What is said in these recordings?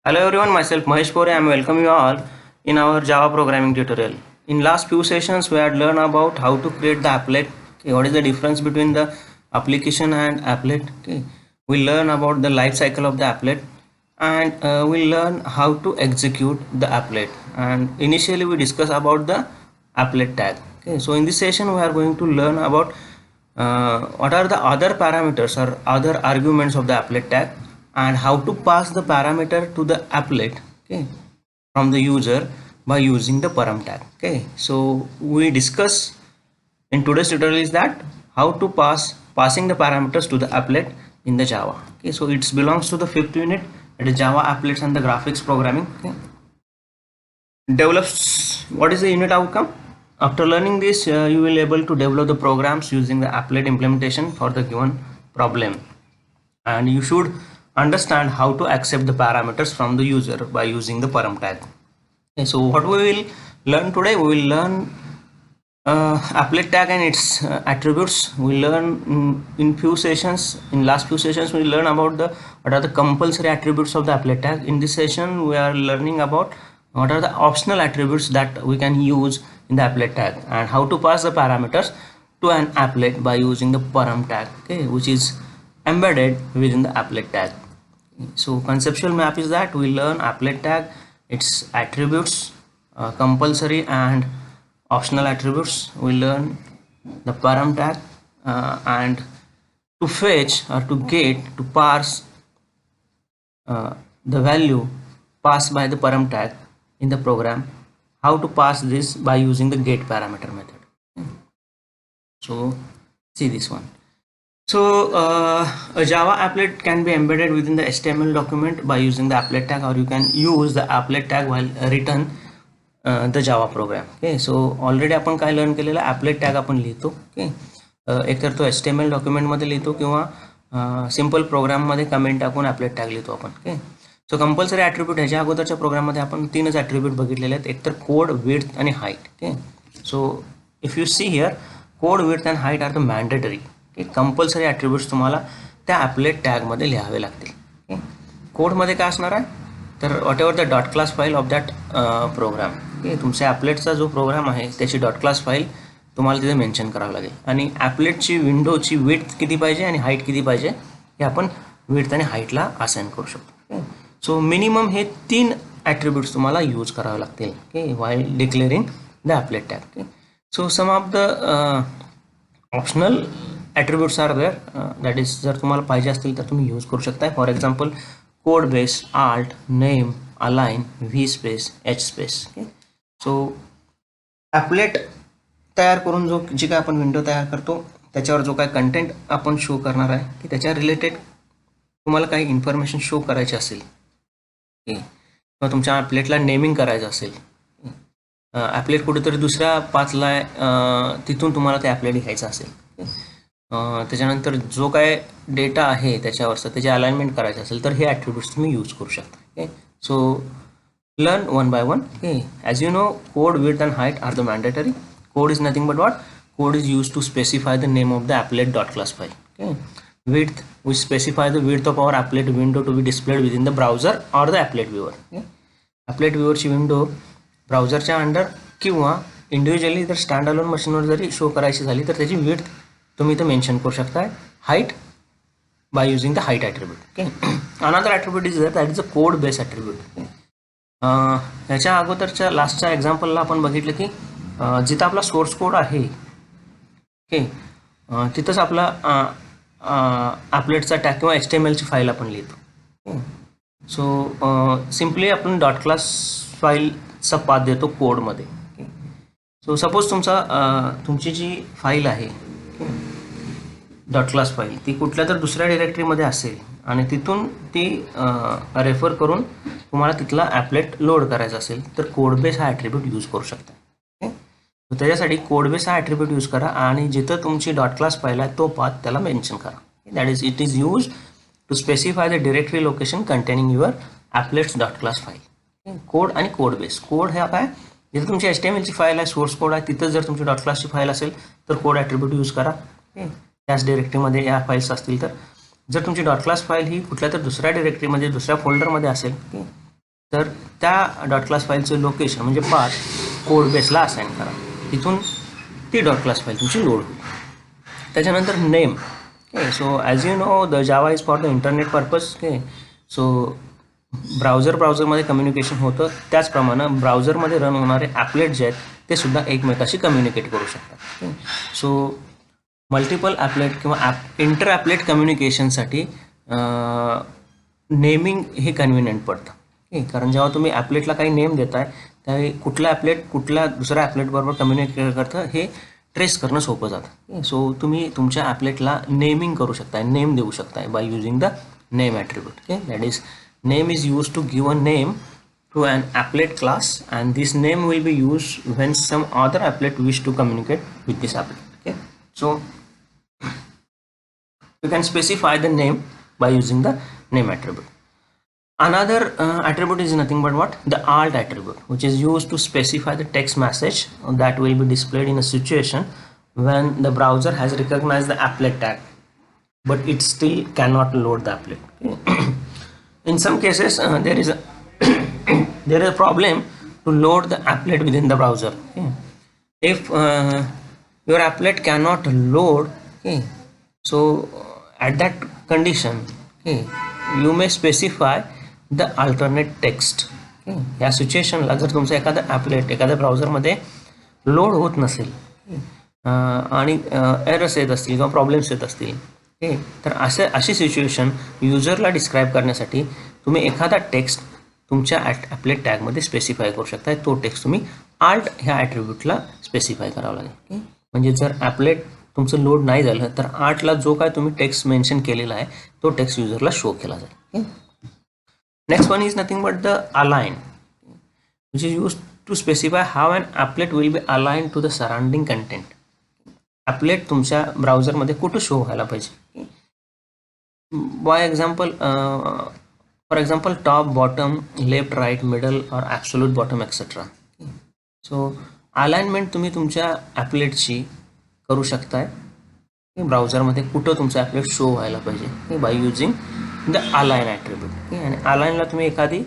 Hello everyone, myself Mahesh Pore. I am welcome you all in our Java programming tutorial. In last few sessions, we had learned about how to create the applet. Okay, what is the difference between the application and applet? Okay, we learn about the life cycle of the applet, and we learn how to execute the applet. And initially, we discuss about the applet tag. Okay, so in this session, we are going to learn about what are the other parameters or other arguments of the applet tag, and how to pass the parameter to the applet, okay, from the user by using the param tag. Okay, so we discuss in today's tutorial is that how to passing the parameters to the applet in the Java. Okay, so it belongs to the fifth unit, it is Java applets and the graphics programming. Okay, develops, what is the unit outcome? After learning this, you will able to develop the programs using the applet implementation for the given problem, and you should understand how to accept the parameters from the user by using the param tag. Okay, so what we will learn today, we will learn applet tag and its attributes. We learn in few sessions, in last few sessions we learn about the what are the compulsory attributes of the applet tag. In this session we are learning about what are the optional attributes that we can use in the applet tag, and how to pass the parameters to an applet by using the param tag, okay, which is embedded within the applet tag. So conceptual map is that we learn applet tag, its attributes, compulsory and optional attributes. We learn the param tag, and to fetch or to get, to parse the value passed by the param tag in the program, how to pass this by using the get parameter method. So see this one. So a Java applet can be embedded within the HTML document by using the applet tag, or you can use the applet tag while written the Java program. Okay, so already आपण काय learn केलेलं applet tag आपण लिहितो. Okay, एक तर तो HTML document मध्ये लिहितो किंवा सिंपल प्रोग्राम मध्ये कमेंट टाकून applet tag लिहितो आपण. ओके, सो कंपल्सरी ॲट्रिब्यूट ह्याच्या अगोदरच्या प्रोग्राम मध्ये आपण तीनच ॲट्रिब्यूट बघितलेले आहेत, एक तर कोड, विड्थ आणि height. Okay, so if you see here, code, width and height are the mandatory. Compulsory attributes तुम्हाला त्या ॲपलेट टॅगमध्ये लिहावे लागतील. ओके, कोडमध्ये काय असणार आहे तर whatever the dot class file of that program. Okay, तुमच्या ॲपलेटचा जो प्रोग्राम आहे त्याची डॉट क्लास फाईल तुम्हाला तिथे मेन्शन करावं लागेल, आणि ॲपलेटची विंडोची विड्थ किती पाहिजे आणि हाईट किती पाहिजे हे आपण विड्थ आणि हाईटला असाइन करू शकतो. ओके, सो मिनिमम हे 3 ॲट्रिब्यूट्स तुम्हाला यूज करावे लागतील. Okay, while declaring the applet tag. Okay, so some of the optional attributes are there, that is जर तुम्हाला पाहिजे असतील तर तुम्ही यूज करू शकता. For example code base, alt, name, align, V space, H space. Okay, so applet तयार करून जी काय आपण विंडो तयार करतो त्याच्यावर जो काय कंटेंट आपण शो करणार आहे की त्याच्या रिलेटेड तुम्हाला काही इन्फॉर्मेशन शो करायची असेल, किंवा तुमच्या ॲपलेटला नेमिंग करायचं असेल, ॲपलेट कुठेतरी दुसऱ्या पाचला तिथून तुम्हाला ते ॲपलेट घ्यायचं असेल, त्याच्यानंतर जो काय डेटा आहे त्याच्यावरचं त्याची अलाइनमेंट करायचं असेल तर हे ॲट्रिब्यूट्स तुम्ही यूज करू शकता. Okay, so learn one by one. Okay, as you know, code, width and height are the mandatory. Code is nothing but what? Code is used to specify the name of the applet.class file. Okay, width, we specify the width of our applet window to be displayed within the browser or the applet viewer. Okay, applet viewer ची window ब्राउझरच्या under किंवा individually जर stand alone मशीनवर जरी show करायची झाली तर त्याची width तुम्ही इथं मेन्शन करू शकता. Height by using the height attribute. Okay, another attribute is that is a code base attribute. Okay, ह्याच्या अगोदरच्या लास्टच्या एक्झाम्पलला आपण बघितलं की जिथं आपला सोर्स कोड आहे, ओके, तिथंच आपला ॲपलेटचा टॅग किंवा HTMLची फाईल आपण लिहितो. सो सिम्पली आपण डॉट क्लास फाईलचा पाथ देतो कोडमध्ये. ओके, सो सपोज तुमची जी फाईल आहे डॉट क्लास फाईल ती कुठल्या तर दुसऱ्या डिरेक्टरीमध्ये असेल आणि तिथून ती रेफर करून तुम्हाला तिथला ॲपलेट लोड करायचा असेल तर कोड बेस हा ॲट्रिब्यूट यूज करू शकता. ओके, तर त्याच्यासाठी कोड बेस हा ॲट्रिब्यूट यूज करा आणि जिथं तुमची डॉट क्लास फाईल आहे तो पाथ त्याला मेन्शन करा. That is it is use to specify the directory location containing your applets dot class file. Code आणि कोड बेस. कोड हे काय, जिथं तुमची HTMLची फाईल आहे, सोर्स कोड आहे, तिथं जर तुमची डॉट क्लासची फाईल असेल तर कोड ॲट्रिब्यूट यूज करा. ओके, त्याच डिरेक्टरीमध्ये या फाईल्स असतील तर. जर तुमची डॉट क्लास फाईल ही कुठल्या तर दुसऱ्या डिरेक्टरीमध्ये दुसऱ्या फोल्डरमध्ये असेल, ओके, तर त्या डॉट क्लास फाईलचं लोकेशन म्हणजे पाथ कोड बेसला असाइन करा, तिथून ती डॉट क्लास फाईल तुमची लोड होईल. त्याच्यानंतर name. Okay, so as you know the Java is for the internet purpose. Okay, so ब्राउझरमध्ये कम्युनिकेशन होतं, त्याचप्रमाणे ब्राउझरमध्ये रन होणारे ॲपलेट जे आहेत ते सुद्धा एकमेकाशी कम्युनिकेट करू शकतात. ओके, सो मल्टिपल ॲपलेट किंवा इंटर ॲपलेट कम्युनिकेशनसाठी नेमिंग हे कन्व्हिनियंट पडतं. ओके, कारण जेव्हा तुम्ही ॲपलेटला काही नेम देताय त्यावेळी कुठला ॲपलेट कुठल्या दुसऱ्या ॲपलेटबरोबर कम्युनिकेट करतं हे ट्रेस करणं सोपं जातं. सो तुम्ही तुमच्या ॲपलेटला नेमिंग करू शकताय, नेम देऊ शकताय by using the name attribute. Okay, that is name is used to give a name to an applet class, and this name will be used when some other applet wish to communicate with this applet. Okay, so you can specify the name by using the name attribute. Another attribute is nothing but what? The alt attribute, which is used to specify the text message that will be displayed in a situation when the browser has recognized the applet tag, but it still cannot load the applet. Okay. In some cases there is a problem to load the applet within the browser. Okay. If your applet cannot load, okay, so at that condition, okay, you may specify the alternate text. Okay. या सिच्युएशनला जर तुमचं एखादं ॲपलेट एखाद्या ब्राउझरमध्ये load होत नसेल आणि errors येत असतील किंवा प्रॉब्लेम्स येत असतील, तर अशी सिच्युएशन युजरला डिस्क्राईब करण्यासाठी तुम्ही एखादा टेक्स्ट तुमच्या ॲपलेट टॅगमध्ये स्पेसिफाय करू शकता. तो टेक्स्ट तुम्ही आल्ट ह्या ॲट्रिब्यूटला स्पेसिफाय करावं लागेल. म्हणजे जर ॲपलेट तुमचं लोड नाही झालं तर आल्टला जो काय तुम्ही टेक्स्ट मेन्शन केलेला आहे तो टेक्स्ट युजरला शो केला जाईल. Next one is nothing but the align, which is use to specify how an applet will be align to the surrounding content. Applet तुमच्या ब्राउझरमध्ये कुठं शो व्हायला पाहिजे. For example top, bottom, left, right, middle और absolute bottom etcetera. So alignment तुम्ही तुमच्या ॲपलेटची करू शकताय ब्राउझरमध्ये कुठं तुमचं ॲपलेट शो व्हायला पाहिजे by using the align attribute. आणि अलाइनला तुम्ही एखादी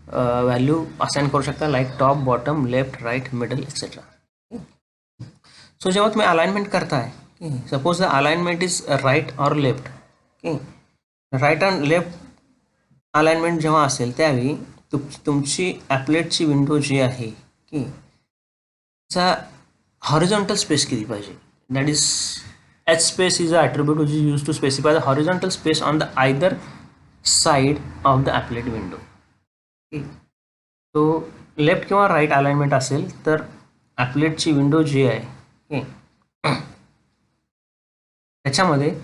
व्हॅल्यू असाइन करू शकता like top, bottom, left, right, middle etcetera. So जेव्हा तुम्ही अलाइनमेंट करताय, suppose the alignment is right और left. Right and left alignment जेव्हा असेल त्यावेळी तुमची ॲपलेटची विंडो जी आहे की चा हॉरिझॉन्टल स्पेस किती पाहिजे. That is H space is a attribute which is use to specify the horizontal space on the either side of the applet window. तो लेफ्ट किंवा राईट अलाइनमेंट असेल तर ॲपलेटची विंडो जी आहे त्याच्यामध्ये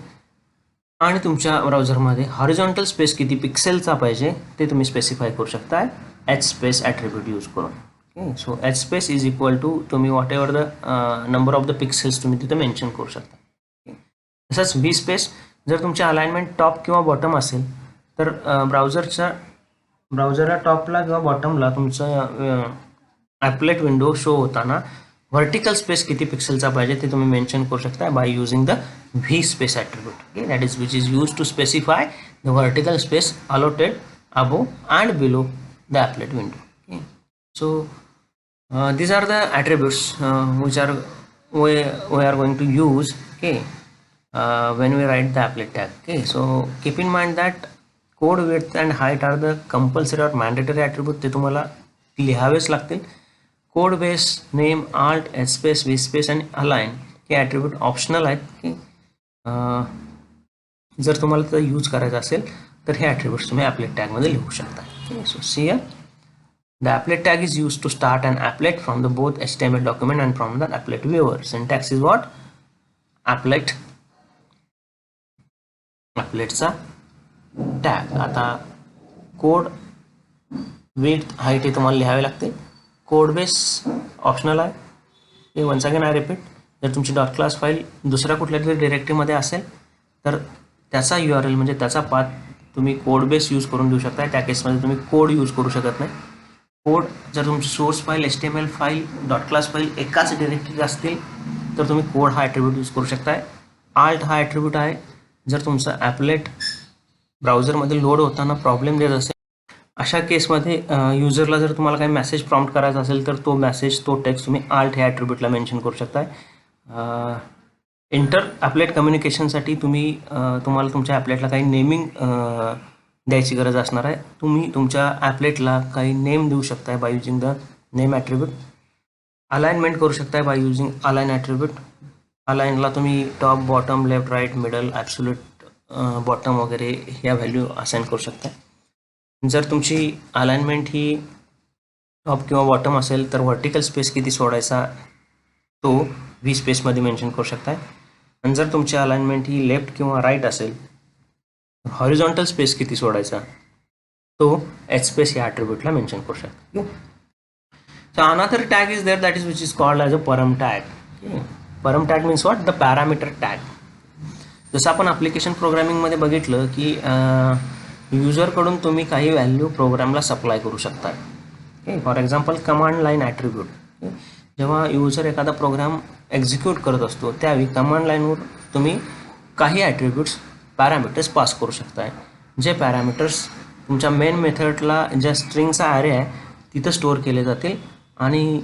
आणि तुमच्या ब्राउझरमध्ये हॉरिझॉन्टल स्पेस किती पिक्सेलचा पाहिजे ते तुम्ही स्पेसिफाय करू शकता एच स्पेस ॲट्रिब्यूट यूज करून. Okay, so H space is equal to तुम्ही whatever the number of the pixels तुम्ही तिथे मेन्शन करू शकता. तसंच व्ही स्पेस जर तुमच्या अलाइनमेंट टॉप किंवा बॉटम असेल तर ब्राउझरला टॉपला किंवा बॉटमला तुमचं ॲपलेट विंडो शो होताना व्हर्टिकल स्पेस किती पिक्सेलचा पाहिजे ते तुम्ही मेन्शन करू शकता by using the V space attribute. Okay, that is which is use to specify the vertical space allotted above and below the applet window. Okay, so these are the attributes which are we are going to use, okay, when we write the applet tag. Okay, so keep in mind that code width and height are the compulsory or mandatory attribute. ते तुम्हाला लिहावेच लागतील. Code base, name, alt, H space, V space आणि align हे attribute optional आहेत. की जर तुम्हाला ते यूज करायचं असेल तर हे ॲट्रिब्यूट्स तुम्ही ॲपलेट टॅगमध्ये लिहू शकता. So see the applet tag is used to start an applet from the both HTML document and from the applet viewer. Syntax is what? applet चा टॅग. आता कोड विड्थ हाईट हे तुम्हाला लिहावे लागते. कोड बेस ऑप्शनल आहे. हे once again I repeat, जर तुमची डॉट क्लास फाईल दुसऱ्या कुठल्या तरी डिरेक्टरीमध्ये असेल तर त्याचा URL म्हणजे त्याचा पाथ तुम्ही कोड बेस यूज करून देऊ शकता. त्या केसमध्ये तुम्ही कोड यूज करू शकत नाही. कोड जर तुमची source file, HTML file, dot class file एकाच डिरेक्टरीत असतील तर तुम्ही कोड हा ॲट्रिब्यूट यूज करू शकताय. आल्ट हा ॲट्रिब्यूट आहे जर तुमचं ॲपलेट ब्राउझरमध्ये लोड होताना प्रॉब्लेम देत असेल अशा केसमध्ये युजरला जर तुम्हाला काही मेसेज प्रॉम्प्ट करायचा असेल तर तो मेसेज, तो टेक्स्ट तुम्ही आल्ट ह्या ॲट्रिब्यूटला मेन्शन करू शकताय. इंटर ॲपलेट कम्युनिकेशनसाठी तुम्हाला तुमच्या ॲपलेटला काही नेमिंग द्यायची गरज असणार आहे. तुम्ही तुमच्या ॲपलेटला काही नेम देऊ शकताय by using the name attribute. Alignment करू शकताय बाय युजिंग अलाइन ॲट्रिब्यूट. अलाइनला तुम्ही top, bottom, left, right, middle, absolute bottom वगैरे ह्या व्हॅल्यू असाइन करू शकताय. जर तुमची अलाइनमेंट ही टॉप किंवा बॉटम असेल तर व्हर्टिकल स्पेस किती सोडायचा तो व्ही स्पेसमध्ये मेन्शन करू शकताय. आणि जर तुमची अलाइनमेंट ही लेफ्ट किंवा राईट असेल तर हॉरिझॉन्टल स्पेस किती सोडायचा तो एच स्पेस या ॲट्रिब्यूटला मेन्शन करू शकता. So another tag is there, that is which is called as a param tag. Param tag means what? The parameter tag. जसं आपण ॲप्लिकेशन प्रोग्रामिंगमध्ये बघितलं की युजरकडून तुम्ही काही व्हॅल्यू प्रोग्रामला सप्लाय करू शकता. For example command line attribute. जेव्हा युजर एखादा प्रोग्राम एक्झिक्यूट करत असतो त्यावेळी कमांड लाईनवर तुम्ही काही ॲट्रिब्यूट्स, पॅरामीटर्स पास करू शकताय. जे पॅरामीटर्स तुमच्या मेन मेथडला ज्या स्ट्रिंगचा ॲरे आहे तिथं स्टोअर केले जातील आणि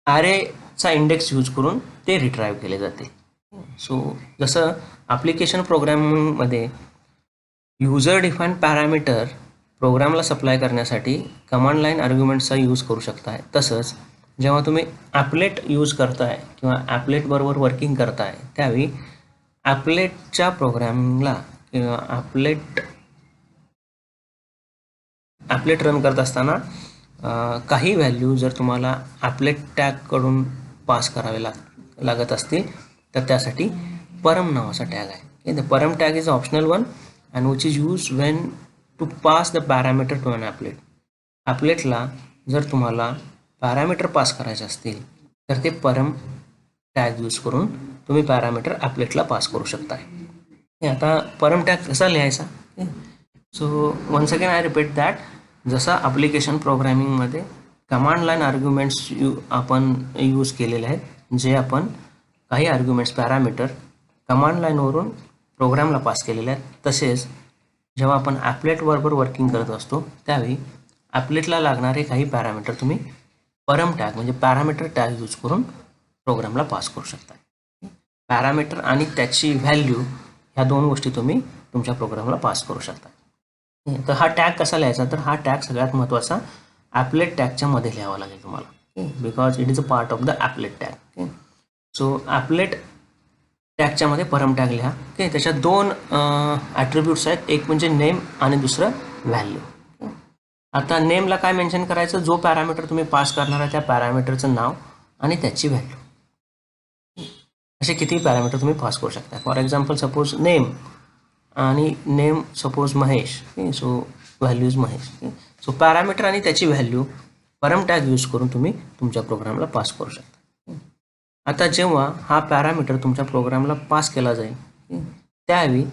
ॲरेचा इंडेक्स यूज करून ते रिट्राईव्ह केले जाते. सो जसं ॲप्लिकेशन प्रोग्रामिंगमध्ये युजर डिफाईन पॅरामीटर प्रोग्रामला सप्लाय करण्यासाठी कमांड लाईन आर्ग्युमेंट्सचा यूज करू शकताय, तसंच जेव्हा तुम्ही ॲपलेट यूज करताय किंवा ॲपलेटबरोबर वर्किंग करताय त्यावेळी ॲपलेटच्या प्रोग्रामिंगला किंवा ॲपलेट रन करत असताना काही व्हॅल्यू जर तुम्हाला ॲपलेट टॅगकडून पास करावे लागत असतील तर त्यासाठी परम नावाचा टॅग आहे. The param tag is optional one and which is use when to pass the parameter to an applet. ॲपलेटला जर तुम्हाला पॅरामीटर पास करायचे असतील तर ते परम टॅग यूज करून तुम्ही पॅरामीटर ॲपलेटला पास करू शकताय. आता परम टॅग कसा लिहायचा? So once again I repeat that, जसं ॲप्लिकेशन प्रोग्रामिंगमध्ये कमांड लाईन आर्ग्युमेंट्स आपण यूज केलेले आहेत, जे आपण काही आर्ग्युमेंट्स, पॅरामीटर कमांड लाईनवरून प्रोग्रामला पास केलेले आहेत, तसेच जेव्हा आपण ॲपलेटबरोबर वर्किंग करत असतो त्यावेळी ॲपलेटला लागणारे काही पॅरामीटर तुम्ही परम टॅग म्हणजे पॅरामीटर टॅग यूज करून प्रोग्रामला पास करू शकता. पॅरामीटर आणि त्याची व्हॅल्यू ह्या दोन गोष्टी तुम्ही तुमच्या प्रोग्रामला पास करू शकता. तर हा टॅग कसा लिहायचा? तर हा टॅग सगळ्यात महत्त्वाचा ॲपलेट टॅगच्या मध्ये लिहावा लागेल तुम्हाला, because it is a part of the applet tag. So applet टॅगच्या मध्ये परम टॅग लिहा. त्याच्यात दोन ॲट्रिब्यूट्स आहेत, एक म्हणजे नेम आणि दुसरं व्हॅल्यू. आता नेमला काय मेन्शन करायचं? जो पॅरामीटर तुम्ही पास करणार आहे त्या पॅरामीटरचं नाव आणि त्याची व्हॅल्यू. असे कितीही पॅरामीटर तुम्ही पास करू शकता. फॉर एक्झाम्पल सपोज नेम आणि name suppose Mahesh, so value is Mahesh. So parameter आणि त्याची व्हॅल्यू परम टॅग यूज करून तुम्ही तुमच्या प्रोग्रामला पास करू शकता. आता जेव्हा हा पॅरामीटर तुमच्या प्रोग्रामला पास केला जाईल त्यावेळी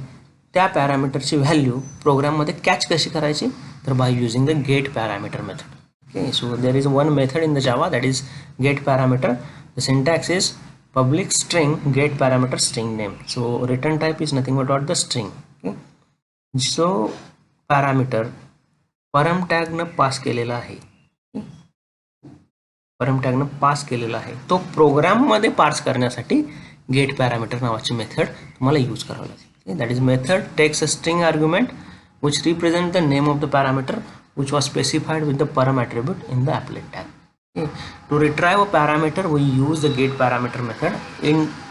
त्या पॅरामीटरची व्हॅल्यू प्रोग्राममध्ये कॅच कशी करायची? तर by using the get parameter method. Okay, so there is one method in the Java that is get parameter. The syntax is public string get parameter string name. So return type is nothing but the string. Okay, so parameter param tag न pass केलेला आहे, param tag न pass केलेला आहे तो programme मध्ये pass करण्यासाठी get parameter नावाची मेथड तुम्हाला यूज करावी लागेल. That is method takes a string argument which represent the name of the parameter which was specified with the param attribute in the applet tag. To retrieve a parameter, we use the get parameter method.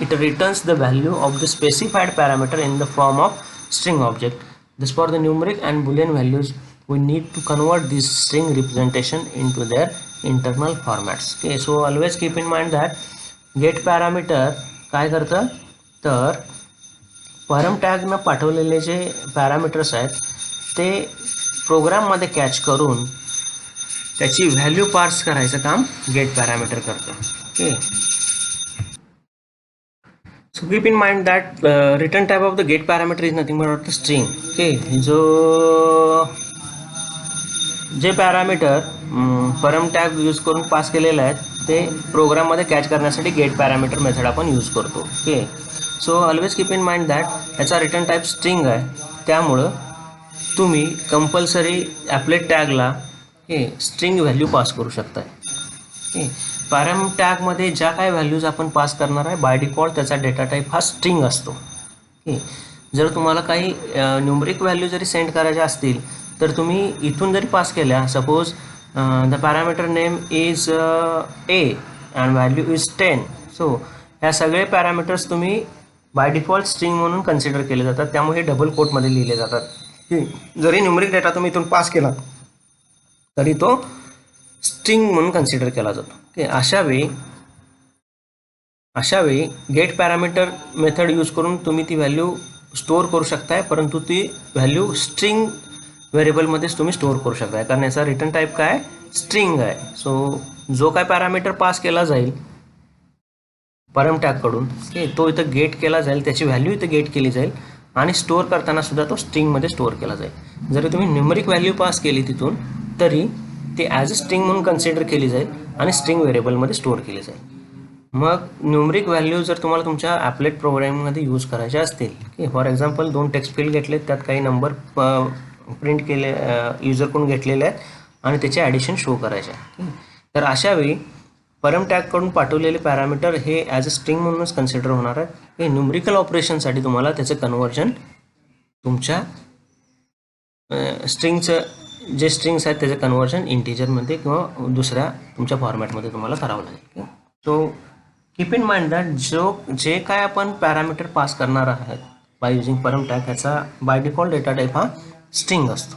It returns the value of the specified parameter in the form of string object. This for the numeric and boolean values, we need to convert this string representation into their internal formats. Okay, so always keep in mind that get parameter काय करतं? तर परम tag न पाठवलेले जे parameters आहेत ते प्रोग्राममध्ये कॅच करून त्याची व्हॅल्यू पार्स करायचं काम गेट पॅरामीटर करतं. Okay, so keep in mind that return type of the get parameter is nothing but the string. Okay, जे पॅरामीटर परम टॅग यूज करून पास केलेले आहेत ते प्रोग्राममध्ये कॅच करण्यासाठी गेट पॅरामीटर मेथड आपण यूज करतो. Okay, so always keep in mind that याचा रिटर्न टाइप स्ट्रिंग आहे, त्यामुळं तुम्ही कंपल्सरी ॲपलेट टॅगला हे स्ट्रिंग व्हॅल्यू पास करू शकताय. पॅरम टॅगमध्ये ज्या काय व्हॅल्यूज आपण पास करणार आहे बाय डिफॉल्ट त्याचा डेटा टाईप हा स्ट्रिंग असतो. जर तुम्हाला काही न्यूमरिक व्हॅल्यू जरी सेंड करायच्या असतील तर तुम्ही इथून जरी पास केल्या, suppose the parameter name is A and value is 10. So ह्या सगळे पॅरामीटर्स तुम्ही बाय डिफॉल्ट स्ट्रिंग म्हणून कन्सिडर केले जातात, त्यामुळे हे डबल कोटमध्ये लिहिले जातात. जरी न्यूमरिक डेटा तुम्ही इथून पास केला तरी तो स्ट्रिंग म्हणून कन्सिडर केला जातो. अशा वेळी गेट पॅरामीटर मेथड यूज करून तुम्ही ती व्हॅल्यू स्टोअर करू शकताय, परंतु ती व्हॅल्यू स्ट्रिंग व्हेरिएबलमध्येच तुम्ही स्टोअर करू शकताय, कारण याचा रिटर्न टाईप काय स्ट्रिंग आहे. सो जो काय पॅरामीटर पास केला जाईल परम टॅगकडून तो इथं गेट केला जाईल, त्याची व्हॅल्यू इथं गेट केली जाईल आणि स्टोअर करताना सुद्धा तो स्ट्रिंगमध्ये स्टोअर केला जाईल. जरी तुम्ही न्यूमरिक व्हॅल्यू पास केली तिथून तरी ते ॲज अ स्ट्रिंग म्हणून कन्सिडर केली जाईल आणि स्ट्रिंग व्हेरिएबलमध्ये स्टोअर केली जाईल. मग न्यूमरिक व्हॅल्यू जर तुम्हाला तुमच्या ॲपलेट प्रोग्रामिंगमध्ये यूज करायचे असतील की फॉर एक्झाम्पल 2 टेक्स्ट फील्ड घेतलेत, त्यात काही नंबर प्रिंट केले युजरकडून घेतलेले आहेत आणि त्याचे ॲडिशन शो करायचे आहे, तर अशावेळी परम टॅगकडून पाठवलेले पॅरामीटर हे ॲज अ स्ट्रिंग म्हणूनच कन्सिडर होणार आहे. हे न्यूमरिकल ऑपरेशनसाठी तुम्हाला त्याचं कन्व्हर्जन तुमच्या स्ट्रिंगचं जे स्ट्रिंग्स आहेत त्याचं कन्व्हर्जन इंटिजरमध्ये किंवा दुसऱ्या तुमच्या फॉर्मॅटमध्ये तुम्हाला करावं लागेल. So keep in mind that जे काय आपण पॅरामीटर पास करणार आहात बाय युजिंग परम टॅग ह्याचा बाय डिफॉल्ट डेटा टाईप हा स्ट्रिंग असतो.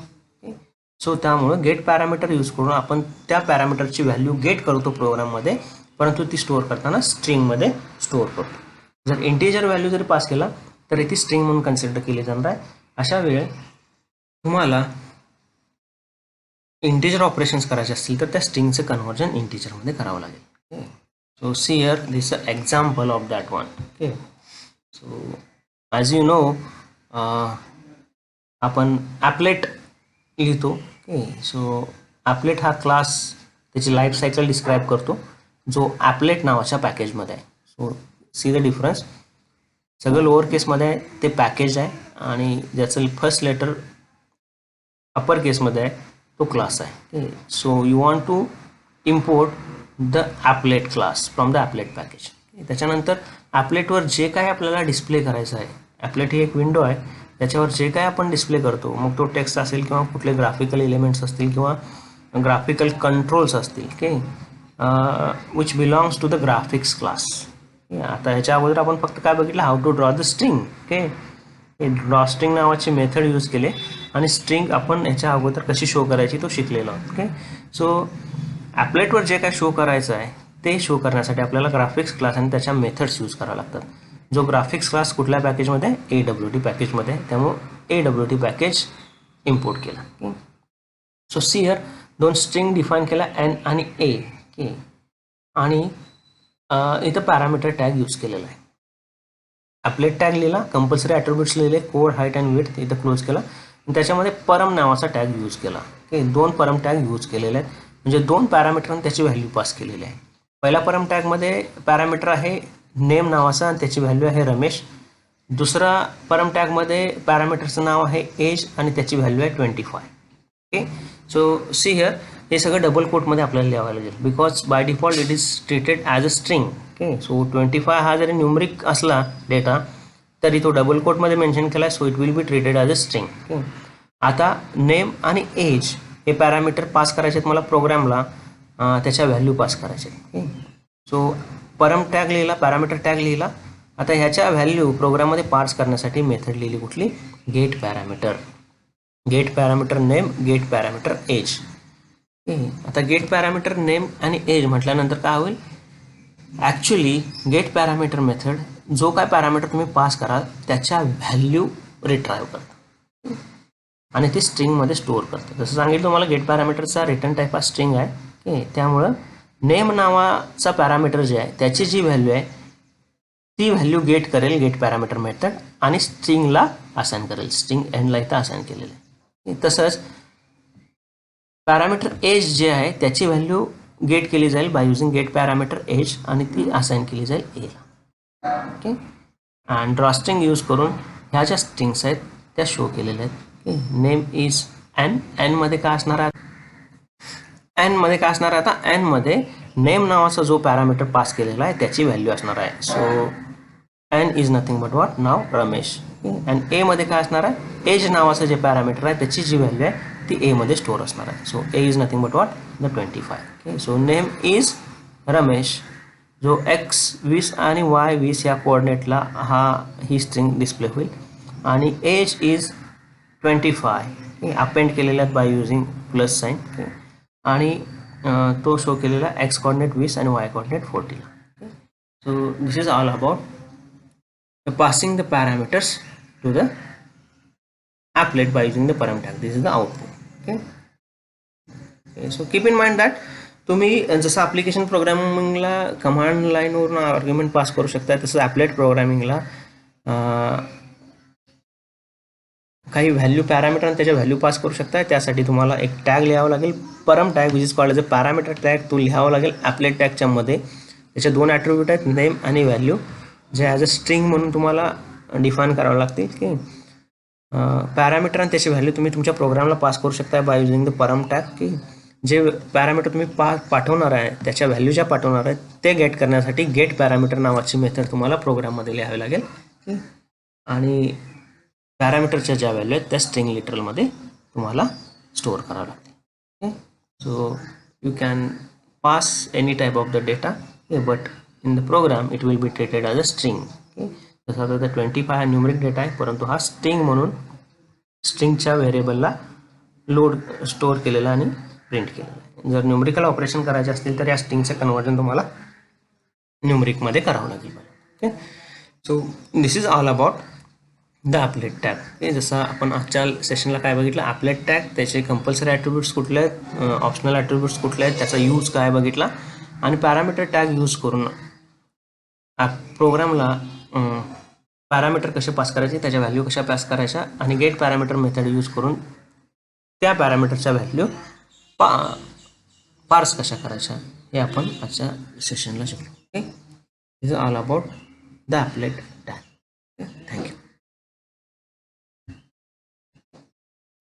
सो त्यामुळं गेट पॅरामीटर यूज करून आपण त्या पॅरामीटरची व्हॅल्यू गेट करतो प्रोग्राममध्ये, परंतु ती स्टोअर करताना स्ट्रिंगमध्ये स्टोअर करतो. जर इंटिजर व्हॅल्यू जरी पास केला तर ती स्ट्रिंग म्हणून कन्सिडर केली जाणार आहे. अशा वेळी तुम्हाला इंटिजर ऑपरेशन्स करायचे असतील तर त्या स्ट्रिंगचं कन्व्हर्जन इंटिजरमध्ये करावं लागेल. So see here, this is an example of that one. Okay, so as you know, आपण applet लिहितो. Okay, so applet हा क्लास त्याची लाईफ सायकल डिस्क्राईब करतो जो applet नावाच्या पॅकेजमध्ये आहे. सो सी द डिफरन्स, सगळं लोअर केसमध्ये आहे ते पॅकेज आहे आणि ज्याचं फर्स्ट लेटर अपर केसमध्ये आहे तो क्लास आहे. So you want to import the applet class from the applet package. त्याच्यानंतर ॲपलेटवर जे काय आपल्याला डिस्प्ले करायचं आहे, ॲपलेट ही एक विंडो आहे, त्याच्यावर जे काय आपण डिस्प्ले करतो, मग तो टेक्स्ट असेल किंवा कुठले ग्राफिकल एलिमेंट्स असतील किंवा ग्राफिकल कंट्रोल्स असतील which belongs to the graphics class. आता ह्याच्या अगोदर आपण फक्त काय बघितलं, how to draw the string. Draw string नावाचे मेथड यूज केले आणि स्ट्रिंग आपण ह्याच्या अगोदर कशी शो करायची तो शिकलेलो आहोत. सो ॲपलेटवर जे काय शो करायचं आहे ते शो करण्यासाठी आपल्याला ग्राफिक्स क्लास आणि त्याच्या मेथड्स यूज करावे लागतात. जो ग्राफिक्स क्लास कुठल्या पॅकेजमध्ये, AWT पॅकेजमध्ये, त्यामुळं AWT पॅकेज इम्पोर्ट केला. So see here 2 string define केला N आणि A. आणि इथं पॅरामीटर टॅग यूज केलेला आहे. ॲपलेट टॅग लिहिला, कंपल्सरी ॲट्रिब्यूट्स लिहिले, कोड, हाईट अँड विड्थ इथं क्लोज केला आणि त्याच्यामध्ये परम नावाचा टॅग यूज केला. 2 परम टॅग यूज केलेले आहेत, म्हणजे 2 पॅरामीटरने त्याची व्हॅल्यू पास केलेली आहे. पहिल्या परम टॅगमध्ये पॅरामीटर आहे नेम नावाचा आणि त्याची व्हॅल्यू आहे रमेश. दुसरा परम टॅगमध्ये पॅरामीटरचं नाव आहे एज आणि त्याची व्हॅल्यू आहे 25. सो सी हिअर, हे सगळं डबल कोटमध्ये आपल्याला लिहावं लागेल because by default it is treated as a string. So 25 हा जरी न्यूमरिक असला डेटा तरी तो डबल कोटमध्ये मेन्शन केला आहे, so it will be treated as a string. आता नेम आणि एज हे पॅरामीटर पास करायचे आहेत मला प्रोग्रामला, त्याच्या व्हॅल्यू पास करायचे. सो परम टॅग लिहिला, पॅरामीटर टॅग लिहिला. आता ह्याच्या व्हॅल्यू प्रोग्राममध्ये पार्स करण्यासाठी मेथड लिहिली कुठली, get parameter. Get parameter name, get parameter age. आता गेट पॅरामीटर नेम आणि एज म्हटल्यानंतर काय होईल, ॲक्च्युली गेट पॅरामीटर मेथड जो काय पॅरामीटर तुम्ही पास कराल त्याच्या व्हॅल्यू रिट्राईव्ह करतं आणि ते स्ट्रिंगमध्ये स्टोअर करतं. जसं सांगितलं तुम्हाला, गेट पॅरामीटरचा रिटर्न टाईप हा स्ट्रिंग आहे. त्यामुळं नेम नावाचा पॅरामीटर जे आहे त्याची जी व्हॅल्यू आहे ती व्हॅल्यू गेट करेल गेट पॅरामीटर मेथड आणि स्ट्रिंगला असाइन करेल. स्ट्रिंग एंडला इथं असाइन केलेलं आहे. तसंच पॅरामीटर एज जे आहे त्याची व्हॅल्यू गेट केली जाईल by using get parameter age आणि ती असाइन केली जाईल एला. आणि ड्रॉ स्ट्रिंग यूज करून ह्या ज्या स्ट्रिंग्स आहेत त्या शो केलेल्या आहेत नेम इज एन. एन मध्ये काय असणार आहे, एन मध्ये काय असणार आहे, आता एन मध्ये नेम नावाचा जो पॅरामीटर पास केलेला आहे त्याची व्हॅल्यू असणार आहे. So N is nothing but what, नाव रमेश. अँड ए मध्ये काय असणार आहे, एज नावाचं जे पॅरामीटर आहे त्याची जी व्हॅल्यू आहे ती ए मध्ये स्टोअर असणार आहे. So A is nothing but what, the 25. So name is Ramesh, जो x 20 आणि y 20 या कोऑर्डिनेटला ही स्ट्रिंग डिस्प्ले होईल. आणि एज इज 25 अपेंड केलेला बाय युझिंग प्लस साईन. आणि तो शो केलेला एक्स कोऑर्डिनेट 20 आणि Y coordinate 40. So this is all about passing the parameters to the applet by using the param tag. This is the output. Okay, so keep in mind that तुम्ही जसं application प्रोग्रामिंगला command लाईनवरून argument pass करू शकता, तसं ॲप्लेट प्रोग्रामिंगला काही value parameter आणि त्याच्या value pass करू शकता. त्यासाठी तुम्हाला एक टॅग लिहावं लागेल, परम tag which is called as a parameter tag. तो लिहावा लागेल ॲप्लेट टॅगच्या मध्ये. त्याचे 2 ॲट्रिब्यूट आहेत, नेम आणि व्हॅल्यू, जे ॲज अ स्ट्रिंग म्हणून तुम्हाला डिफाईन करावं लागतील. की पॅरामीटर आणि त्याची व्हॅल्यू तुम्ही तुमच्या प्रोग्रामला पास करू शकता by using the param tag. की जे पॅरामीटर तुम्ही पाठवणार आहे त्याच्या व्हॅल्यू ज्या पाठवणार आहे ते गेट करण्यासाठी गेट पॅरामीटर नावाची मेथड तुम्हाला प्रोग्राममध्ये लिहावी लागेल. आणि पॅरामीटरच्या ज्या व्हॅल्यू आहेत त्या स्ट्रिंग लिटरलमध्ये तुम्हाला स्टोअर करावं लागते. So you can pass any type of the data, but in the program it will be treated as a string. जसा तर 25 हा न्यूमरिक डेटा आहे, परंतु हा स्ट्रिंग म्हणून स्ट्रिंगच्या व्हेरिएबलला लोड स्टोअर केलेला आणि प्रिंट केलेला आहे. जर न्यूमरिकल ऑपरेशन करायचे असतील तर या स्ट्रिंगचं कन्वर्जन तुम्हाला न्यूमरिकमध्ये करावं लागेल. Okay, so this is all about the applet tag. जसं आपण आजच्या सेशनला काय बघितलं, ॲप्लेट टॅग, त्याचे कंपल्सरी ॲट्रिब्यूट्स कुठले आहेत, ऑप्शनल ॲट्रिब्यूट्स कुठले आहेत, त्याचा यूज काय बघितला, आणि पॅरामीटर टॅग यूज करून प्रोग्रामला पॅरामीटर कसे पास करायचे, त्याच्या व्हॅल्यू कशा पास करायच्या, आणि गेट पॅरामीटर मेथड यूज करून त्या पॅरामीटरच्या व्हॅल्यू पार्स कशा करायच्या हे आपण आजच्या सेशनला शिकलो. Okay, this is all about the applet tag.